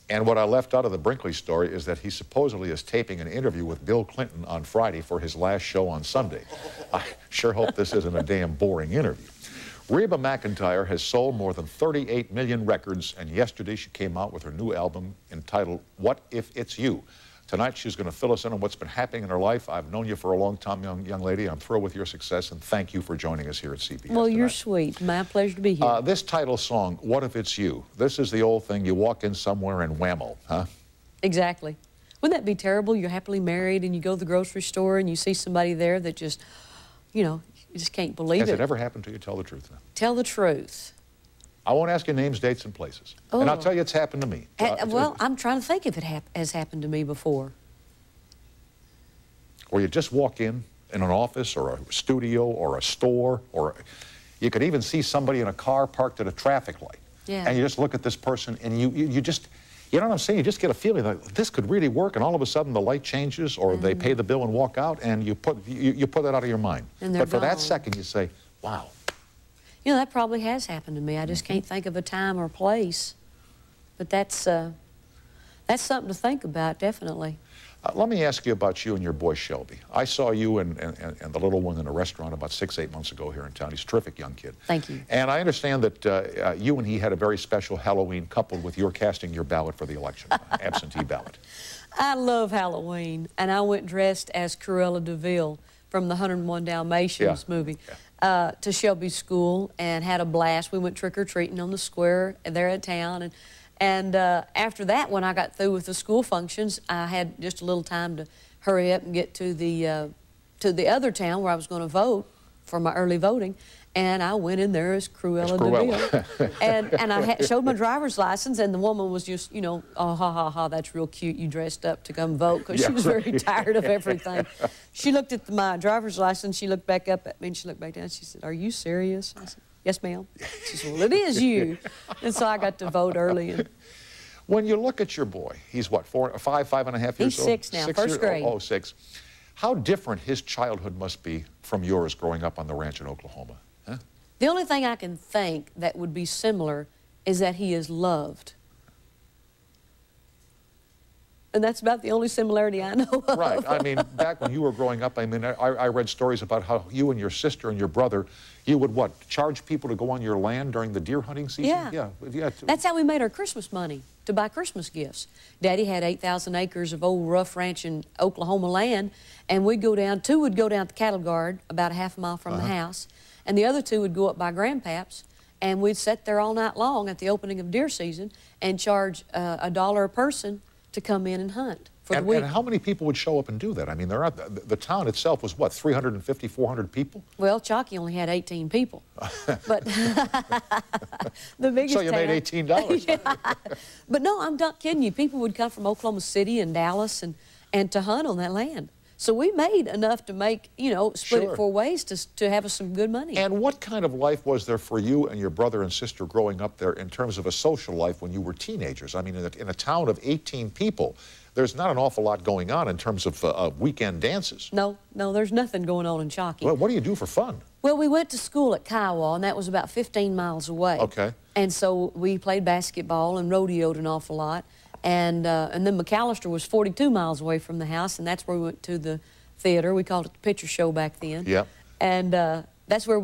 And what I left out of the Brinkley story is that he supposedly is taping an interview with Bill Clinton on Friday for his last show on Sunday. I sure hope this isn't a damn boring interview. Reba McEntire has sold more than 38 million records, and yesterday she came out with her new album entitled What If It's You? Tonight she's going to fill us in on what's been happening in her life. I've known you for a long time, young lady. I'm thrilled with your success, and thank you for joining us here at CBS Well, tonight. You're sweet. My pleasure to be here. This title song, What If It's You? This is the old thing, you walk in somewhere and whammo, huh? Exactly. Wouldn't that be terrible? You're happily married and you go to the grocery store and you see somebody there that just, you know, you just can't believe it. Has it ever happened to you? Tell the truth now. Tell the truth. I won't ask you names, dates, and places. Oh. And I'll tell you it's happened to me. Well, I'm trying to think if it has happened to me before. Or you just walk in an office or a studio or a store, or you could even see somebody in a car parked at a traffic light. Yeah. And you just look at this person and you just, you know what I'm saying? You just get a feeling like this could really work, and all of a sudden the light changes, or they pay the bill and walk out, and you put that out of your mind. And they're but for that gone. second you say, wow. You know, that probably has happened to me. I just can't think of a time or place. But that's something to think about, definitely. Let me ask you about you and your boy Shelby. I saw you and the little one in a restaurant about 6-8 months ago here in town. He's a terrific young kid. Thank you. And I understand that you and he had a very special Halloween coupled with your casting your ballot for the election, absentee ballot. I love Halloween, and I went dressed as Cruella de Vil from the 101 Dalmatians movie to Shelby's school and had a blast. We went trick-or-treating on the square there at town, and after that, when I got through with the school functions, I had just a little time to hurry up and get to the other town where I was going to vote for my early voting, and I went in there as Cruella de Vil. and I showed my driver's license, and the woman was just, you know, oh, ha, ha, ha, that's real cute. You dressed up to come vote, because she was very tired of everything. She looked at my driver's license, she looked back up at me, and she looked back down, she said, "Are you serious?" I said, "Yes, ma'am." She said, "Well, it is you." And so I got to vote early. And when you look at your boy, he's what, 5.5 years old? He's 6 now, first grade. Oh, 6. How different his childhood must be from yours growing up on the ranch in Oklahoma, huh? The only thing I can think that would be similar is that he is loved. And that's about the only similarity I know of. Right. I mean, back when you were growing up, I mean, I read stories about how you and your sister and your brother, you would what, charge people to go on your land during the deer hunting season? Yeah. That's how we made our Christmas money, to buy Christmas gifts. Daddy had 8,000 acres of old rough ranch in Oklahoma land, and we'd go down, 2 would go down to the cattle guard about a half a mile from the house, and the other 2 would go up by Grandpap's, and we'd sit there all night long at the opening of deer season and charge $1 a person to come in and hunt for the week. And how many people would show up and do that? I mean, the town itself was what, 350, 400 people? Well, Chalky only had 18 people. But the biggest So you town, made $18. Yeah. But no, I'm not kidding you. People would come from Oklahoma City and Dallas and to hunt on that land. So we made enough to make, you know, split it 4 ways to have us some good money. And what kind of life was there for you and your brother and sister growing up there in terms of a social life when you were teenagers? I mean, in a town of 18 people, there's not an awful lot going on in terms of weekend dances. No, there's nothing going on in Chalky. Well, what do you do for fun? Well, we went to school at Kiowa, and that was about 15 miles away. Okay. And so we played basketball and rodeoed an awful lot. And then McAllister was 42 miles away from the house, and that's where we went to the theater. We called it the Picture Show back then. Yeah. And that's where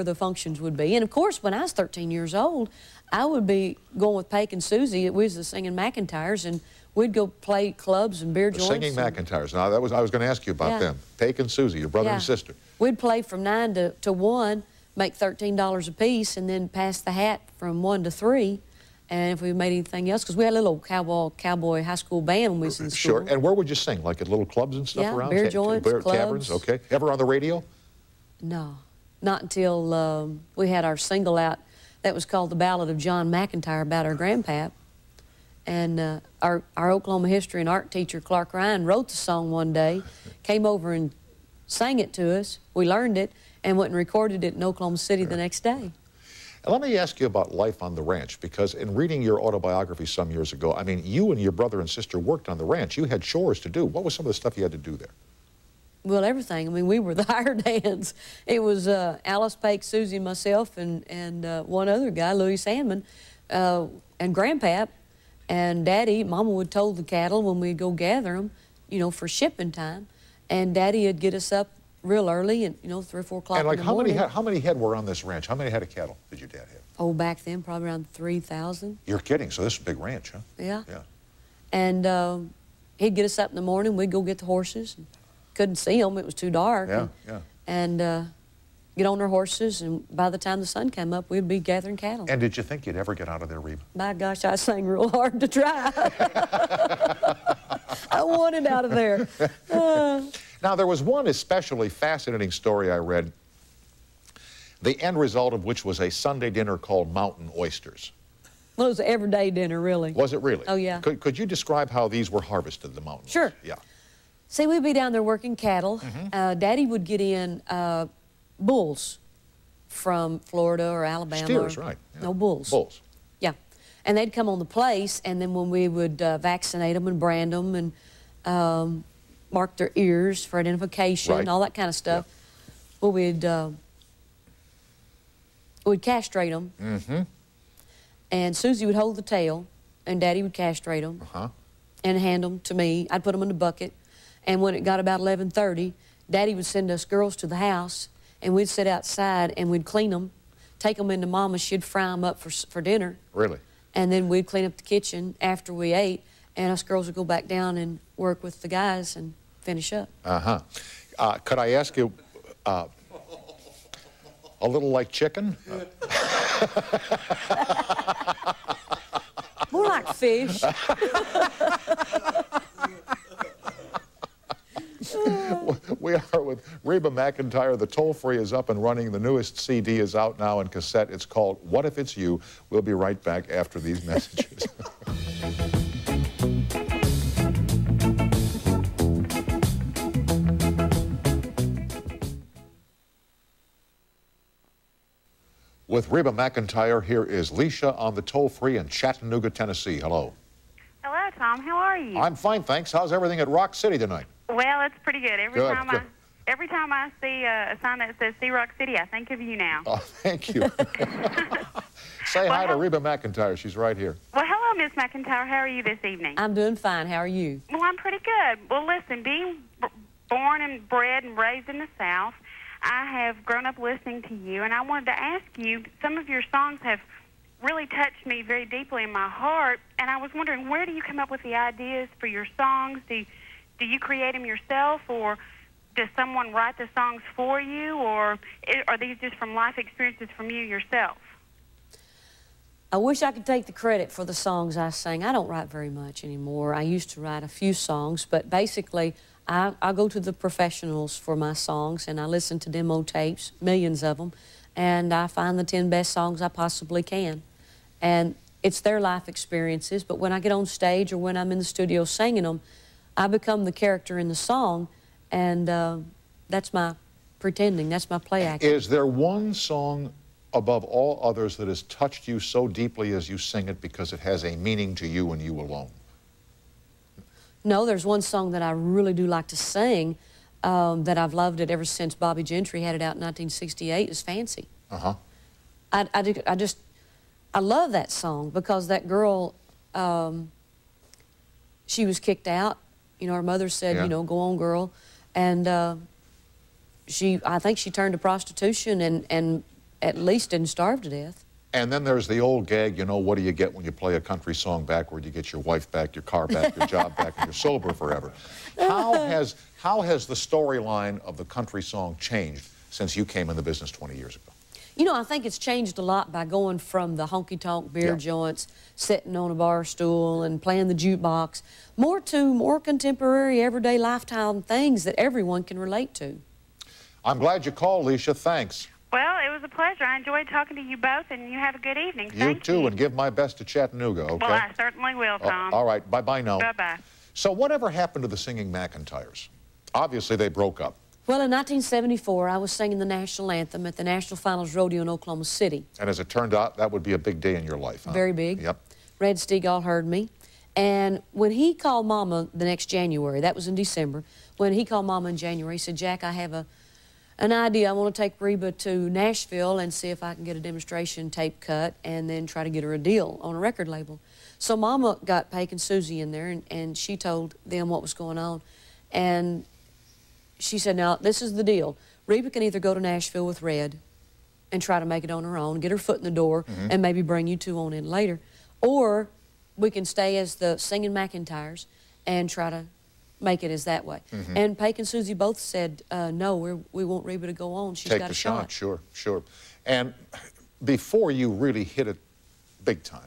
the functions would be. And of course, when I was 13 years old, I would be going with Pake and Susie. We was the singing McEntires, and we'd go play clubs and beer joints. Singing McEntires. Now, I was going to ask you about them. Pake and Susie, your brother and sister. We'd play from 9 to 1, make $13 a piece, and then pass the hat from 1 to 3. And if we made anything else, because we had a little cowboy high school band when we was in school. Sure. And where would you sing? Like at little clubs and stuff around? Beer joints, clubs. Taverns, okay. Ever on the radio? No, not until we had our single out that was called The Ballad of John McEntire about our grandpap. And our Oklahoma history and art teacher, Clark Ryan, wrote the song one day, came over and sang it to us. We learned it and went and recorded it in Oklahoma City the next day. And let me ask you about life on the ranch, because in reading your autobiography some years ago, I mean, you and your brother and sister worked on the ranch. You had chores to do. What was some of the stuff you had to do there? Well, everything. I mean, we were the hired hands. It was Alice, Pake, Susie, myself, and one other guy, Louis Sandman, and Grandpap. And Daddy, Mama would toll the cattle when we'd go gather them, you know, for shipping time. And Daddy would get us up real early, and, you know, 3 or 4 o'clock And like in the morning. how many head were on this ranch? How many head of cattle did your dad have? Oh, back then, probably around 3,000. You're kidding. So this is a big ranch, huh? Yeah. Yeah. And he'd get us up in the morning. We'd go get the horses. Couldn't see them. It was too dark. Yeah, and get on our horses, and by the time the sun came up, we'd be gathering cattle. And did you think you'd ever get out of there, Reba? My gosh, I sang real hard to try. I wanted out of there. Now, there was one especially fascinating story I read, the end result of which was a Sunday dinner called Mountain Oysters. Well, it was an everyday dinner, really. Was it really? Oh, yeah. Could you describe how these were harvested, the mountain Sure. oysters? Yeah. See, we'd be down there working cattle. Daddy would get in bulls from Florida or Alabama. Steers, right. Yeah. No, bulls. Bulls. Yeah. And they'd come on the place, and then when we would vaccinate them and brand them and mark their ears for identification, Right. all that kind of stuff, Yeah. well, we'd castrate them. And Susie would hold the tail, and Daddy would castrate them and hand them to me. I'd put them in the bucket. And when it got about 11:30, Daddy would send us girls to the house, and we'd sit outside and we'd clean them, take them into Mama. She'd fry them up for dinner. Really? And then we'd clean up the kitchen after we ate, and us girls would go back down and work with the guys and finish up. Could I ask you, a little like chicken? More like fish. We are with Reba McEntire. The toll-free is up and running. The newest CD is out now in cassette. It's called What If It's You? We'll be right back after these messages. With Reba McEntire, here is Leisha on the toll-free in Chattanooga, Tennessee. Hello. Hello, Tom. How are you? I'm fine, thanks. How's everything at Rock City tonight? Well, it's pretty good. Every Good, time good. every time I see a sign that says See Rock City, I think of you now. Oh, thank you. Say hi to Reba McEntire. She's right here. Well, hello, Miss McEntire. How are you this evening? I'm doing fine. How are you? Well, I'm pretty good. Well, listen, being born and bred and raised in the South, I have grown up listening to you, and I wanted to ask you, some of your songs have really touched me very deeply in my heart, and I was wondering, where do you come up with the ideas for your songs? Do you create them yourself, or does someone write the songs for you, or are these just from life experiences from you yourself? I wish I could take the credit for the songs I sing. I don't write very much anymore. I used to write a few songs, but basically I go to the professionals for my songs, and I listen to demo tapes, millions of them, and I find the 10 best songs I possibly can. And it's their life experiences, but when I get on stage or when I'm in the studio singing them, I become the character in the song, and that's my pretending, that's my play acting. Is there one song above all others that has touched you so deeply as you sing it because it has a meaning to you and you alone? No, there's one song that I really do like to sing that I've loved it ever since Bobby Gentry had it out in 1968, is Fancy. I love that song because that girl, she was kicked out. You know, her mother said, you know, go on, girl. And I think she turned to prostitution and at least didn't starve to death. And then there's the old gag, you know, what do you get when you play a country song backward? You get your wife back, your car back, your job back, and you're sober forever. How has the storyline of the country song changed since you came in the business 20 years ago? You know, I think it's changed a lot by going from the honky-tonk beer joints, sitting on a bar stool and playing the jukebox, more to more contemporary, everyday lifetime things that everyone can relate to. I'm glad you called, Leisha. Thanks. Well, it was a pleasure. I enjoyed talking to you both, and you have a good evening. Thank you too, and give my best to Chattanooga, okay? Well, I certainly will, Tom. All right, bye-bye now. Bye-bye. So whatever happened to the singing McEntires? Obviously, they broke up. Well, in 1974, I was singing the national anthem at the National Finals Rodeo in Oklahoma City. And as it turned out, that would be a big day in your life, huh? Very big. Yep. Red Steagall heard me. And when he called Mama the next January, that was in December, when he called Mama in January, he said, Jack, I have an idea. I want to take Reba to Nashville and see if I can get a demonstration tape cut and then try to get her a deal on a record label. So Mama got Pake and Susie in there, and she told them what was going on. And she said, now, this is the deal. Reba can either go to Nashville with Red and try to make it on her own, get her foot in the door, and maybe bring you two on in later. Or we can stay as the singing McEntires and try to make it as that way. And Pake and Susie both said, no, we want Reba to go on. She's got a shot. Sure, sure. And before you really hit it big time,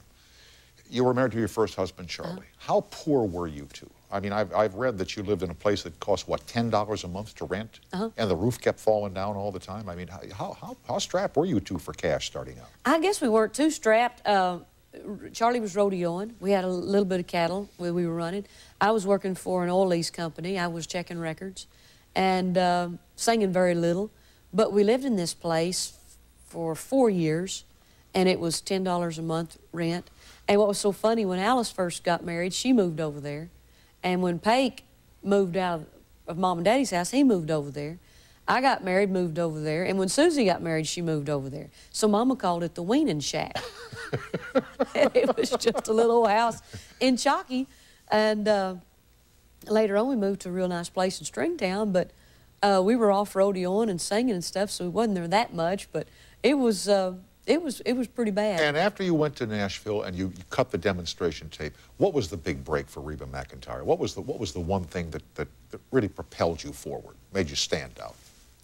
you were married to your first husband, Charlie. How poor were you two? I mean, I've read that you lived in a place that cost, what, $10 a month to rent? And the roof kept falling down all the time? I mean, how strapped were you two for cash starting out? I guess we weren't too strapped. Charlie was rodeoing. We had a little bit of cattle where we were running. I was working for an oil lease company. I was checking records and singing very little. But we lived in this place for 4 years, and it was $10 a month rent. And what was so funny, when Alice first got married, she moved over there. And when Pake moved out of Mom and Daddy's house, he moved over there. I got married, moved over there. And when Susie got married, she moved over there. So Mama called it the weaning shack. And it was just a little house in Chalky. And later on, we moved to a real nice place in Stringtown. But we were off rodeoing and singing and stuff, so we wasn't there that much. But it was pretty bad. And after you went to Nashville and you cut the demonstration tape, what was the big break for Reba McEntire? What was the one thing that really propelled you forward, made you stand out?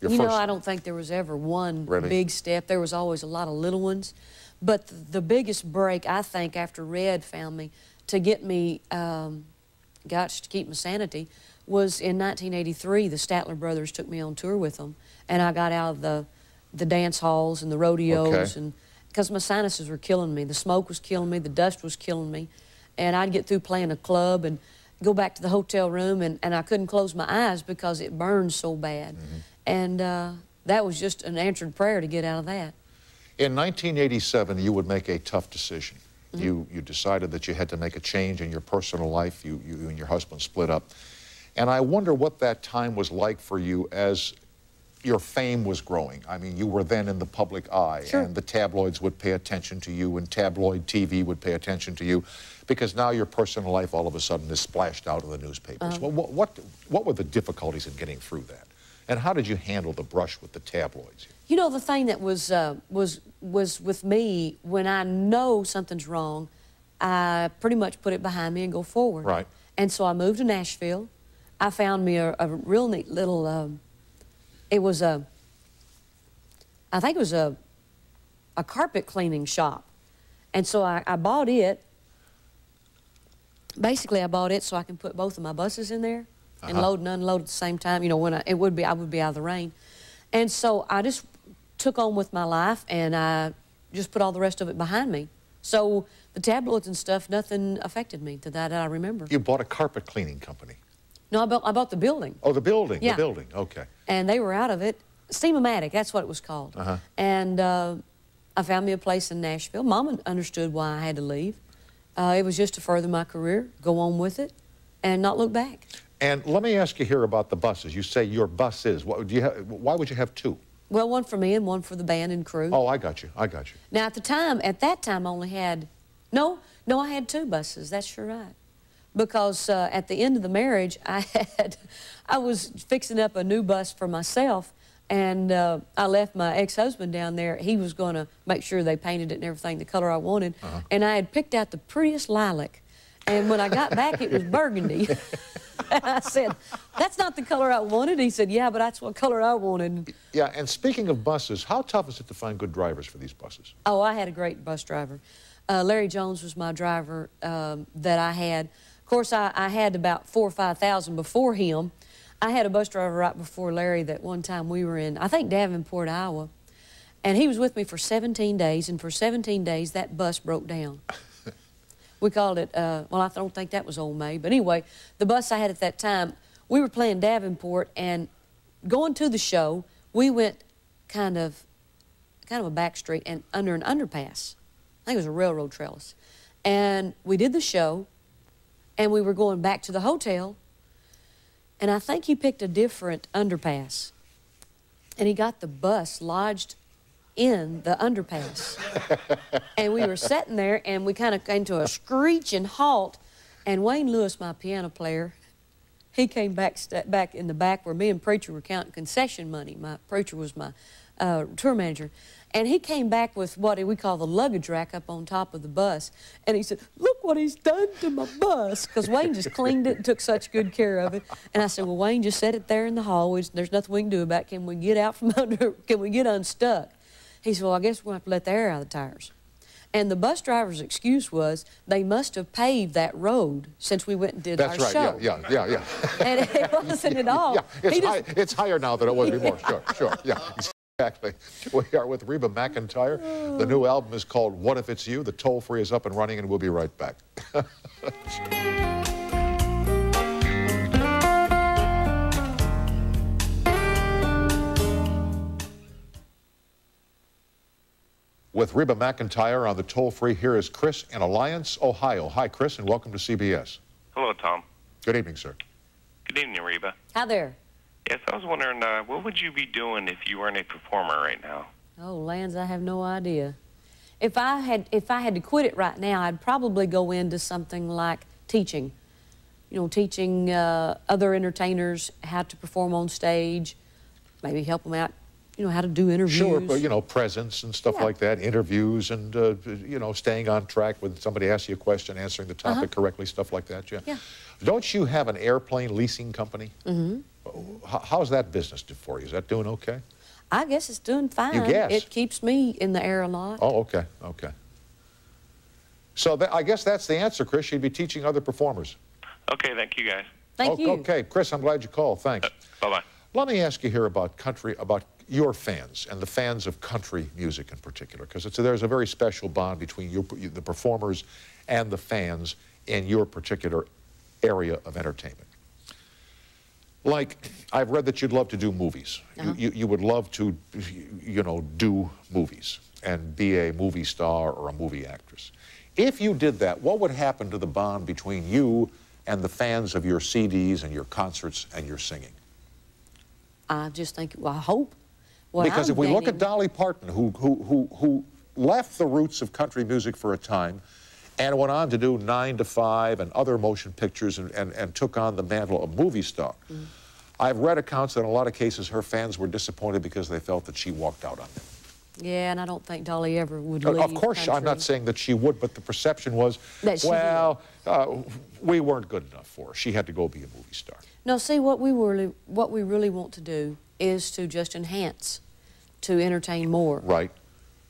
You know, I don't think there was ever one big step. There was always a lot of little ones. But the biggest break, I think, after Red found me, to get me, to keep my sanity, was in 1983. The Statler brothers took me on tour with them, and I got out of the dance halls and the rodeos, and because my sinuses were killing me. The smoke was killing me, the dust was killing me, and I'd get through playing a club and go back to the hotel room, and I couldn't close my eyes because it burned so bad. And that was just an answered prayer to get out of that. In 1987, you would make a tough decision. You decided that you had to make a change in your personal life. You and your husband split up. And I wonder what that time was like for you as your fame was growing. I mean, you were then in the public eye, and the tabloids would pay attention to you, and tabloid TV would pay attention to you, because now your personal life all of a sudden is splashed out in the newspapers. Well, what were the difficulties in getting through that? And how did you handle the brush with the tabloids? You know, the thing that was with me, when I know something's wrong, I pretty much put it behind me and go forward. Right. And so I moved to Nashville. I found me a real neat little, I think it was a carpet cleaning shop. And so I bought it. Basically, I bought it so I can put both of my buses in there and load and unload at the same time. You know, when I would be out of the rain. And so I just took on with my life, and I just put all the rest of it behind me. So the tabloids and stuff, nothing affected me to that I remember. You bought a carpet cleaning company? No, I bought the building. Oh, the building, the building, okay. And they were out of it. Steam-O-Matic, that's what it was called. And I found me a place in Nashville. Mama understood why I had to leave. It was just to further my career, go on with it, and not look back. And let me ask you here about the buses. You say your buses. Why would you have two? Well, one for me and one for the band and crew. Oh, I got you. I got you. Now, at that time, I only had, I had two buses. That's sure right. Because at the end of the marriage, I was fixing up a new bus for myself, and I left my ex-husband down there. He was going to make sure they painted it and everything the color I wanted. And I had picked out the prettiest lilac. And when I got back, it was burgundy. And I said, that's not the color I wanted. He said, yeah, but that's what color I wanted. Yeah, and speaking of buses, how tough is it to find good drivers for these buses? Oh, I had a great bus driver. Larry Jones was my driver that I had. Of course, I had about 4,000 or 5,000 before him. I had a bus driver right before Larry that one time we were in, I think, Davenport, Iowa. And he was with me for 17 days, and for 17 days, that bus broke down. We called it, well, I don't think that was Old May, but anyway, the bus I had at that time, we were playing Davenport, and going to the show, we went kind of a back street and under an underpass. I think it was a railroad trellis. And we did the show, and we were going back to the hotel, and I think he picked a different underpass. And he got the bus lodged in the underpass. And we were sitting there, and we kind of came to a screeching halt. And Wayne Lewis, my piano player, he came back in the back where me and Preacher were counting concession money. Preacher was my tour manager. And he came back with what we call the luggage rack up on top of the bus. And he said, "Look what he's done to my bus." Because Wayne just cleaned it and took such good care of it. And I said, "Well, Wayne, just set it there in the hall. There's nothing we can do about it. Can we get out from under? Can we get unstuck?" He said, "Well, I guess we're going to have to let the air out of the tires." And the bus driver's excuse was they must have paved that road since we went and did our show. Yeah. And it wasn't at all. Yeah, it's higher now than it was before. Sure, yeah. Exactly. We are with Reba McEntire. The new album is called What If It's You? The toll-free is up and running, and we'll be right back. With Reba McEntire on the toll-free, here is Chris in Alliance, Ohio. Hi, Chris, and welcome to CBS. Hello, Tom. Good evening, sir. Good evening, Reba. Hi there. Yes, I was wondering, what would you be doing if you weren't a performer right now? Oh, Lance, I have no idea. If I had to quit it right now, I'd probably go into something like teaching. You know, teaching other entertainers how to perform on stage, maybe help them out, you know, how to do interviews. Sure, but, you know, presence and stuff like that, interviews and, you know, staying on track when somebody asks you a question, answering the topic correctly, stuff like that, yeah. Don't you have an airplane leasing company? Mm-hmm. How's that business for you? Is that doing okay? I guess it's doing fine. You guess? It keeps me in the air a lot. Oh, okay. So I guess that's the answer, Chris. You'd be teaching other performers. Okay, thank you, guys. Thank you. Okay, Chris, I'm glad you called. Thanks. Bye-bye. Let me ask you here about your fans and the fans of country music in particular, because there's a very special bond between the performers and the fans in your particular area of entertainment. Like, I've read that you'd love to do movies. You would love to, you know, do movies and be a movie star or a movie actress. If you did that, what would happen to the bond between you and the fans of your CDs and your concerts and your singing? I just think, well, I hope. Because if we look at Dolly Parton, who left the roots of country music for a time and went on to do 9 to 5 and other motion pictures and took on the mantle of movie star. I've read accounts that in a lot of cases her fans were disappointed because they felt that she walked out on them. Yeah, and I don't think Dolly ever would leave Of course, country. I'm not saying that she would, but the perception was, well, we weren't good enough for her. She had to go be a movie star. No, see, what we really want to do is to just enhance, to entertain more. Right.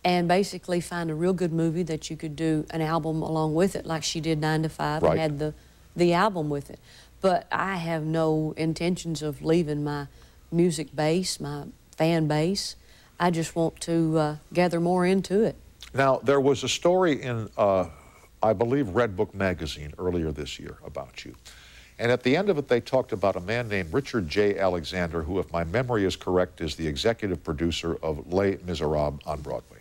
And basically find a real good movie that you could do an album along with it, like she did 9 to 5 and had the album with it. But I have no intentions of leaving my music base, my fan base. I just want to gather more into it. Now, there was a story in, I believe, Red Book magazine earlier this year about you. And at the end of it, they talked about a man named Richard J. Alexander, who, if my memory is correct, is the executive producer of Les Miserables on Broadway.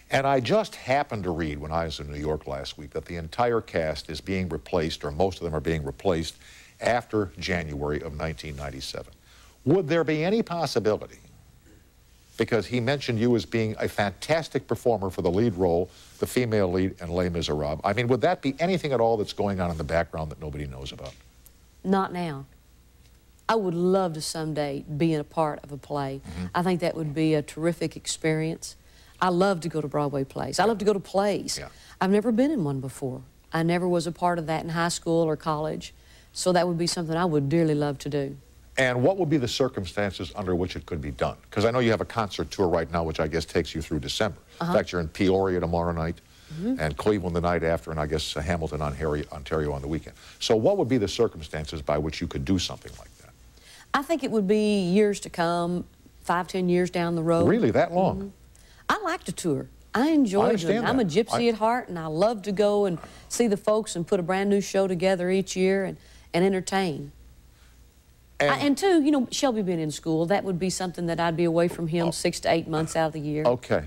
And I just happened to read, when I was in New York last week, that the entire cast is being replaced, or most of them are being replaced, after January of 1997. Would there be any possibility, because he mentioned you as being a fantastic performer for the lead role, the female lead in Les Miserables, I mean, would that be anything at all that's going on in the background that nobody knows about? Not now. I would love to someday be in a part of a play. I think that would be a terrific experience. I love to go to Broadway plays. I love to go to plays. I've never been in one before. I never was a part of that in high school or college. So that would be something I would dearly love to do. And what would be the circumstances under which it could be done? Because I know you have a concert tour right now, which I guess takes you through December. In fact, you're in Peoria tomorrow night, and Cleveland the night after, and I guess Hamilton, Ontario on the weekend. So what would be the circumstances by which you could do something like that? I think it would be years to come, 5, 10 years down the road. Really, that long? I like to tour. I enjoy doing it. I'm a gypsy at heart, and I love to go and see the folks and put a brand new show together each year and entertain. And too, you know, Shelby being in school, that would be something that I'd be away from him 6 to 8 months out of the year. Okay.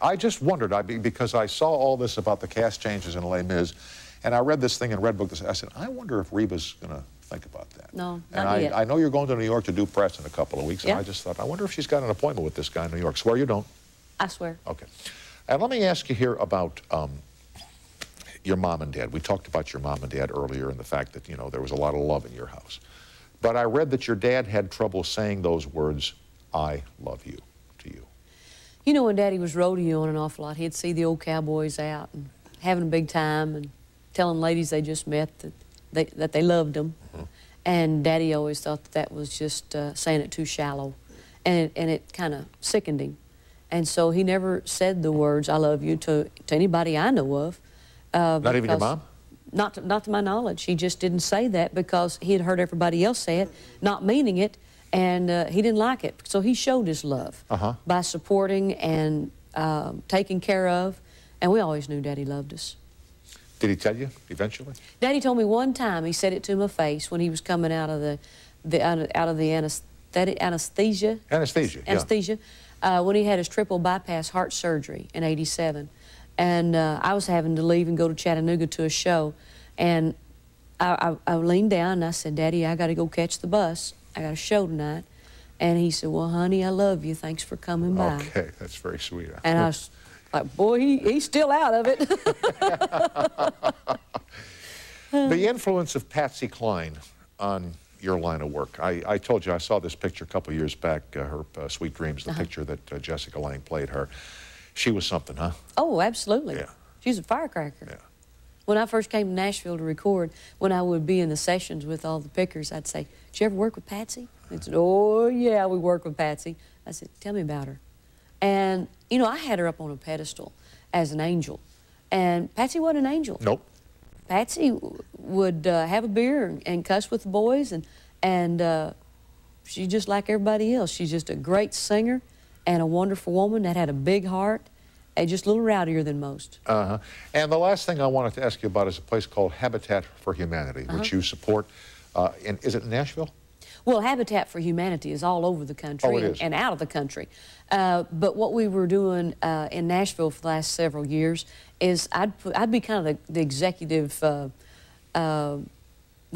I just wondered, because I saw all this about the cast changes in Les Mis, and I read this thing in Red Book. I said, I wonder if Reba's going to think about that. No, not yet. I know you're going to New York to do press in a couple of weeks, and I just thought, I wonder if she's got an appointment with this guy in New York. Swear you don't. I swear. Okay. And let me ask you here about your mom and dad. We talked about your mom and dad earlier and the fact that, you know, there was a lot of love in your house. But I read that your dad had trouble saying those words, I love you, to you. You know, when Daddy was rodeoing an awful lot, he'd see the old cowboys out and having a big time and telling ladies they just met that they loved them. Mm-hmm. And Daddy always thought that was just saying it too shallow. And it kind of sickened him. And so he never said the words, I love you, to anybody I know of. Not even your mom? Not to my knowledge. He just didn't say that because he had heard everybody else say it, not meaning it, and he didn't like it. So he showed his love by supporting and taking care of, and we always knew Daddy loved us. Did he tell you eventually? Daddy told me one time, he said it to my face when he was coming out of the anesthesia. Anesthesia, when he had his triple bypass heart surgery in '87. And I was having to leave and go to Chattanooga to a show. And I leaned down and I said, Daddy, I got to go catch the bus. I got a show tonight. And he said, well, honey, I love you. Thanks for coming by. Okay, that's very sweet. And I was like, boy, he's still out of it. The influence of Patsy Cline on your line of work. I told you I saw this picture a couple of years back, her Sweet Dreams, the picture that Jessica Lange played her. She was something, huh? Oh, absolutely. Yeah. She's a firecracker. Yeah. When I first came to Nashville to record, when I would be in the sessions with all the pickers, I'd say, did you ever work with Patsy? They'd say, oh, yeah, we worked with Patsy. I said, tell me about her. And, you know, I had her up on a pedestal as an angel. And Patsy wasn't an angel. Nope. Patsy would have a beer and cuss with the boys, and she's just like everybody else. She's just a great singer and a wonderful woman that had a big heart, and just a little rowdier than most. And the last thing I wanted to ask you about is a place called Habitat for Humanity, which you support. Is it in Nashville? Well, Habitat for Humanity is all over the country and out of the country. But what we were doing in Nashville for the last several years is I'd be kind of the executive, what do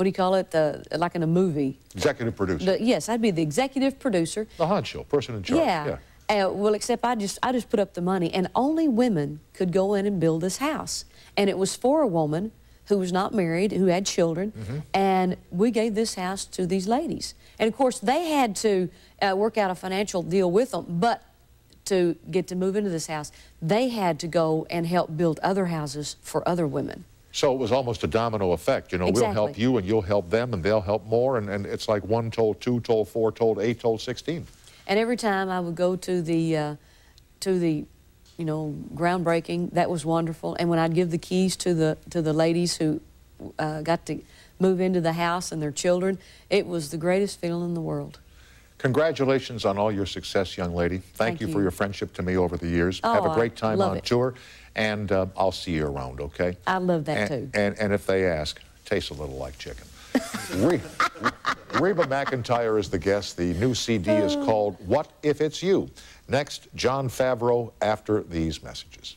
you call it, like in a movie? Executive producer. Yes, I'd be the executive producer. The honcho, person in charge. Yeah. Well, except I just put up the money, and only women could go in and build this house. And it was for a woman who was not married, who had children, and we gave this house to these ladies. And, of course, they had to work out a financial deal with them, but to get to move into this house, they had to go and help build other houses for other women. So it was almost a domino effect. You know, Exactly. we'll help you, and you'll help them, and they'll help more, and it's like 1 told 2, told 4, told 8, told 16. And every time I would go to the you know, groundbreaking, that was wonderful. And when I'd give the keys to the ladies who got to move into the house and their children, it was the greatest feeling in the world. Congratulations on all your success, young lady. Thank you for your friendship to me over the years. Oh, have a great time on it. tour, and I'll see you around, okay? I love that, too. And if they ask, tastes a little like chicken. Reba McEntire is the guest. The new CD is called What If It's You? Next, John Favreau after these messages.